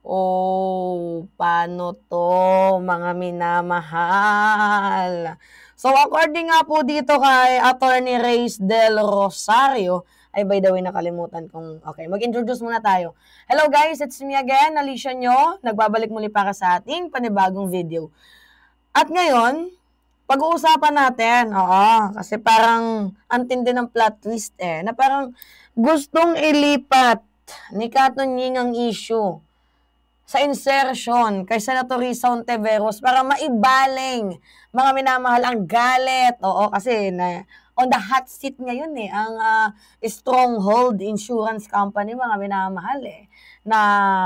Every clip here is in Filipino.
Oh, paano to, mga minamahal? So, according nga po dito kay Attorney Reyes del Rosario, ay by the way, nakalimutan kong, okay, mag-introduce muna tayo. Hello guys, it's me again, Alicia Nyo. Nagbabalik muli para sa ating panibagong video. At ngayon, pag-uusapan natin, kasi parang antindi ng plot twist na parang gustong ilipat ni Katon Ying ang issue sa insertion kay Senator Risa Hontiveros para maibaling mga minamahal ang galit. Kasi on the hot seat ngayon ang Stronghold Insurance Company, mga minamahal na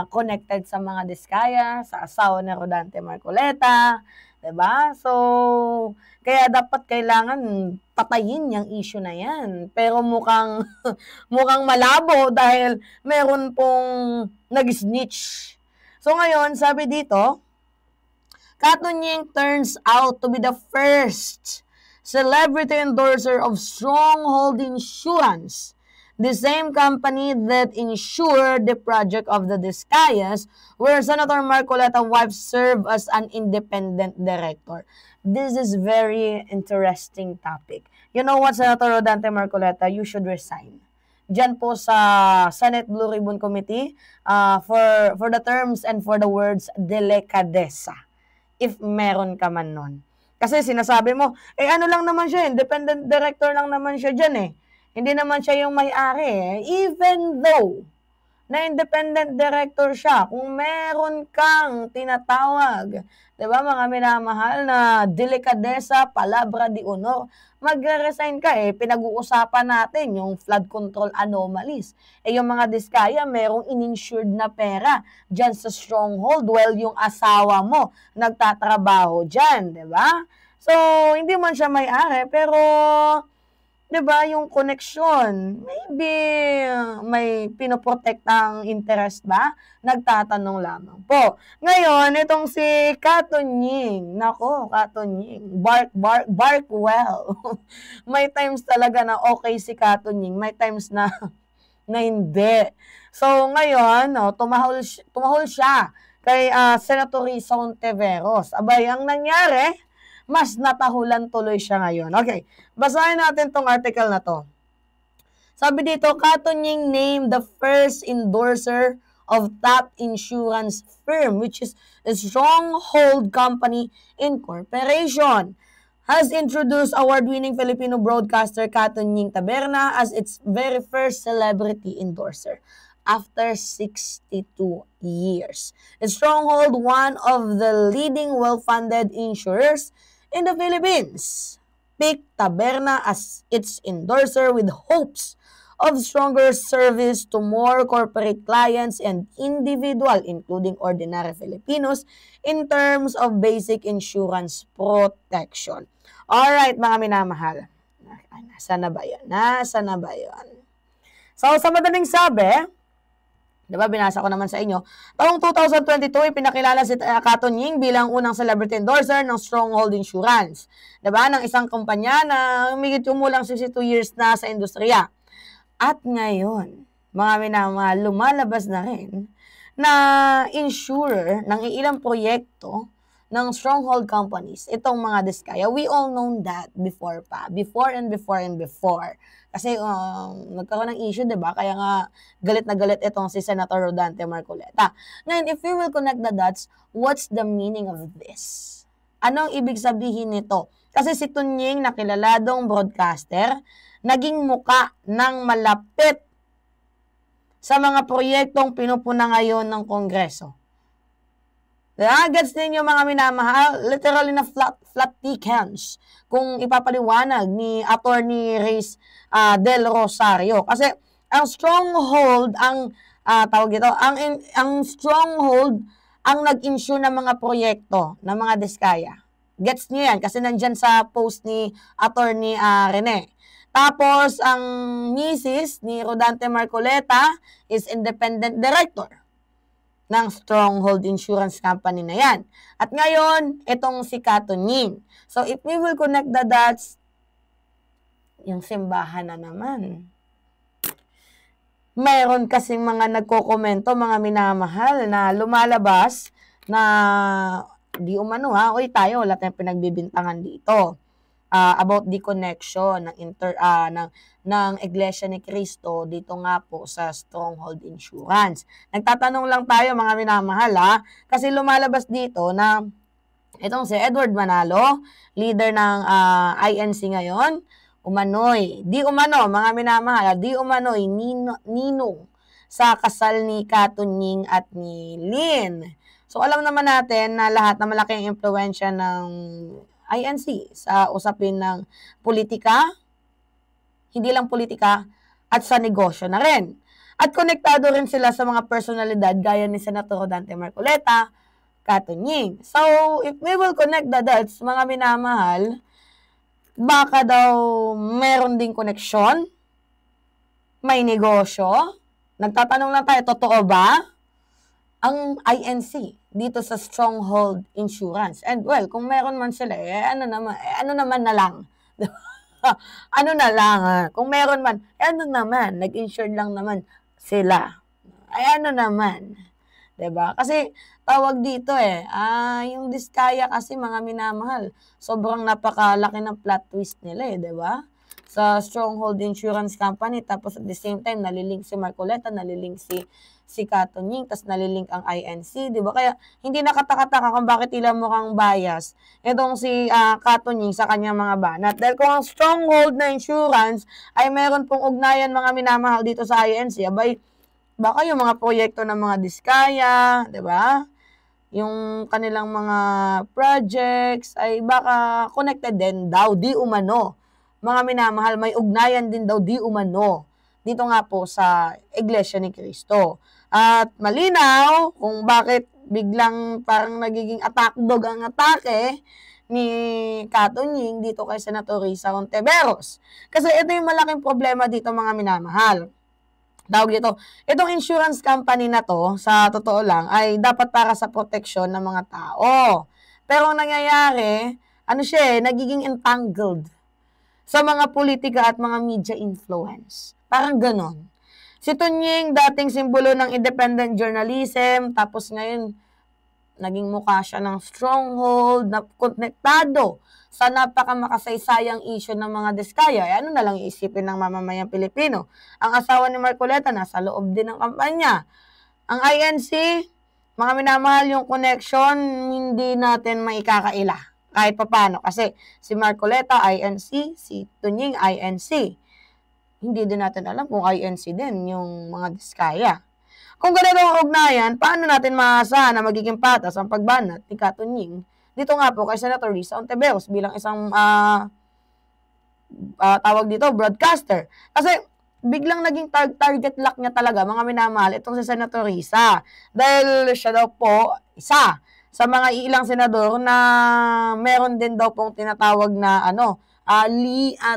connected sa mga diskaya, sa asawa ni Rodante Marcoleta, 'di ba? So, kaya dapat kailangan patayin yung issue na yan. Pero mukhang mukhang malabo dahil meron pong nag-snitch. So ngayon, sabi dito, Katon Ying turns out to be the first celebrity endorser of Stronghold Insurance, the same company that insured the project of the Discayas, where Senator Marcoleta's wife served as an independent director. This is very interesting topic. You know what, Senator Rodante Marcoleta, you should resign dyan po sa Senate Blue Ribbon Committee for the terms and for the words delicadeza, if meron ka man nun. Kasi sinasabi mo, ano lang naman siya, independent director lang naman siya dyan Hindi naman siya yung may-ari Even though na independent director siya, kung meron kang tinatawag, 'di ba, mga minamahal, na delikadesa, palabra di honor, magre-resign ka pinag-uusapan natin yung flood control anomalies. Yung mga diskaya, merong ininsured na pera diyan sa Stronghold, well, yung asawa mo nagtatrabaho diyan, 'di ba? So, hindi man siya may-ari, pero 'di ba, yung connection, maybe may pinoprotektang interest ba? Nagtatanong lamang po. Ngayon, itong si Katon Ying, nako, Katon Ying, bark well. May times talaga na okay si Katon Ying, may times na hindi. So, ngayon, tumahol siya kay Senator Risa Hontiveros. Abay, ang nangyari, mas natahulan tuloy siya ngayon. Okay, basahin natin tong article na to. Sabi dito, Katon Ying named the first endorser of top insurance firm, which is a Stronghold Company Incorporation, has introduced award-winning Filipino broadcaster Katon Ying Taberna as its very first celebrity endorser after 62 years. Stronghold, one of the leading well-funded insurers in the Philippines, picked Taberna as its endorser with hopes of stronger service to more corporate clients and individual, including ordinary Filipinos, in terms of basic insurance protection. Alright, mga minamahal. Nasaan na ba yan? Nasaan na ba yan? So, sa madaling sabi, diba, binasa ko naman sa inyo. Taong 2022, ipinakilala si Katon Ying bilang unang celebrity endorser ng Stronghold Insurance. Diba, ng isang kumpanya na humigit kumulang 62 years na sa industriya. At ngayon, mga minamahal, lumalabas na rin na insurer ng ilang proyekto ng Stronghold companies, itong mga diskaya. We all know that before pa. Before and before and before. Kasi nagkaroon ng issue, diba? Kaya nga galit na galit itong si Senator Rodante Marcoleta. Ngayon, if we will connect the dots, what's the meaning of this? Anong ibig sabihin nito? Kasi si Tunying, nakilaladong broadcaster, naging muka ng malapit sa mga proyektong pinupuna ngayon ng Kongreso. Gets ninyo, mga minamahal, literally na flat tickets kung ipapaliwanag ni Attorney Reyes del Rosario. Kasi ang Stronghold, ang Stronghold ang nag-insure ng mga proyekto ng mga diskaya. Gets niyo yan kasi nandyan sa post ni Attorney Rene. Tapos ang misis ni Rodante Marcoleta is independent director ng Stronghold Insurance Company na yan. At ngayon, itong si Katon Ying. So, if we will connect the dots, yung simbahan na naman. Meron kasing mga nagkokomento, mga minamahal, na lumalabas na di umano ha, oy tayo, wala tayong pinagbibintangan dito. About the connection ng Iglesia ni Cristo dito nga po sa Stronghold Insurance. Nagtatanong lang tayo mga minamahal ha, kasi lumalabas dito na itong si Edward Manalo, leader ng INC ngayon, di umano, mga minamahal, di umano'y ninong sa kasal ni Katunying at ni Lynn. So, alam naman natin na lahat na malaking impluensya ng INC sa usapin ng politika, hindi lang politika, at sa negosyo na rin. At konektado rin sila sa mga personalidad gaya ni Senator Dante Marcoleta, Katunying. So, if we will connect the dots, mga minamahal, baka daw meron ding koneksyon, may negosyo. Nagtatanong lang tayo, totoo ba ang INC dito sa Stronghold Insurance? And well, kung meron man sila, ano naman na lang. Ano na lang, kung meron man, ano naman, nag-insure lang naman sila. Ano naman. 'Di ba? Kasi tawag dito yung Diskaya kasi mga minamahal, sobrang napakalaki ng plot twist nila 'di ba? Sa Stronghold Insurance Company, tapos at the same time nalilink si Marcoleta, nalilink si Katunying, tas nalilink ang INC, 'di ba? Kaya hindi nakataka-taka kung bakit tila mukhang bias itong si Katunying sa kanyang mga banat. Dahil kung ang Stronghold na insurance ay meron pong ugnayan mga minamahal dito sa INC, abay baka yung mga proyekto ng mga Diskaya, 'di ba? Yung kanilang mga projects ay baka connected din daw, di umano. Mga minamahal, may ugnayan din daw di umano dito nga po sa Iglesia ni Cristo. At malinaw kung bakit biglang parang nagiging attack dog ang atake ni Katunying dito kay Senator Risa Hontiveros. Kasi ito yung malaking problema dito mga minamahal. Tawag dito, itong insurance company na to, sa totoo lang, ay dapat para sa proteksyon ng mga tao. Pero ang nangyayari, nagiging entangled sa mga politika at mga media influence. Parang ganon. Si Tunying, dating simbolo ng independent journalism, tapos ngayon, naging mukha siya ng stronghold, na konektado sa napakamakasay-sayang issue ng mga Diskaya. Ano na lang iisipin ng mamamayang Pilipino? Ang asawa ni Marcoleta nasa loob din ng kampanya. Ang INC, mga minamahal, yung connection, hindi natin maikakaila. Kahit papano. Kasi si Marcoleta, INC, si Tunying, INC. Hindi din natin alam kung INC din yung mga Diskaya. Kung ganito ang ugnayan, paano natin maasahan na magiging patas ang pagbanat ni Katunying dito nga po kay Senator Risa Hontiveros bilang isang tawag dito, broadcaster. Kasi biglang naging target lock niya talaga, mga minamahal, itong si Senator Risa. Dahil siya daw po, isa sa mga ilang senador na meron din daw pong tinatawag na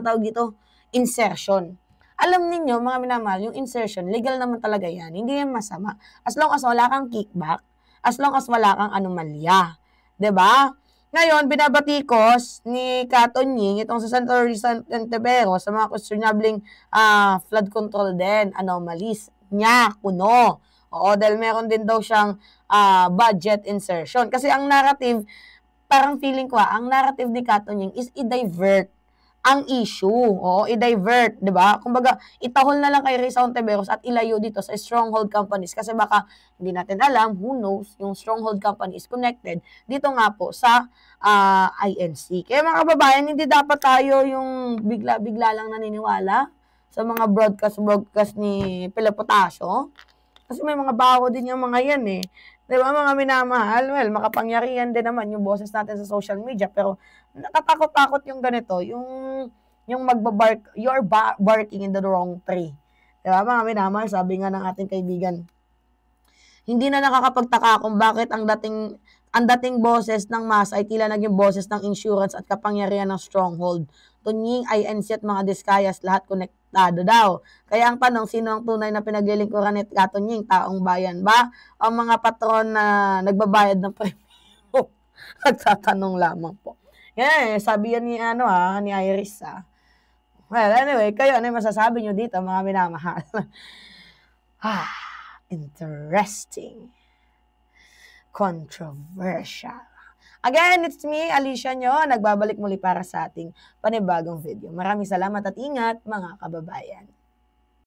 tawag dito, insertion. Alam ninyo, mga minamahal, yung insertion, legal naman talaga yan. Hindi yan masama. As long as wala kang kickback, as long as wala kang anomalya. 'Di ba? Ngayon, binabatikos ni Katunying itong sa Senator Risa Hontiveros sa mga questionabling flood control din, anomalies niya, kuno. Oo, dahil meron din daw siyang budget insertion. Kasi ang narrative, parang feeling ko ang narrative ni Katunying is i-divert ang issue. Oo, i-divert, 'di ba? Kumbaga, itahol na lang kay Risa Hontiveros at ilayo dito sa stronghold companies kasi baka hindi natin alam, who knows, yung stronghold company is connected dito nga po sa INC. Kaya mga kababayan, hindi dapat tayo yung bigla-bigla lang naniniwala sa mga broadcast ni Pilopotasio. Kasi may mga baho din yung mga yan eh. 'Di ba mga minamahal? Well, makapangyarihan din naman yung boses natin sa social media, pero nakatakot-takot yung ganito, yung magbabark, you're barking in the wrong tree. 'Di ba mga minamahal? Sabi nga ng ating kaibigan, hindi na nakakapagtaka kung bakit ang dating boses ng masa ay tila naging boses ng insurance at kapangyarihan ng stronghold. Tunying, INC at mga Diskayas, lahat konektado daw. Kaya ang tanong, sino ang tunay na pinaglilingkuran ni Katunying? Taong bayan ba? O mga patron na nagbabayad ng premyo? Nagtatanong lamang po. Yan sabi yan ni Iris. Well, anyway, kayo ano yung masasabi nyo dito, mga minamahal? Interesting. Controversial. Again, it's me, Alicia nyo, nagbabalik muli para sa ating panibagong video. Maraming salamat at ingat, mga kababayan.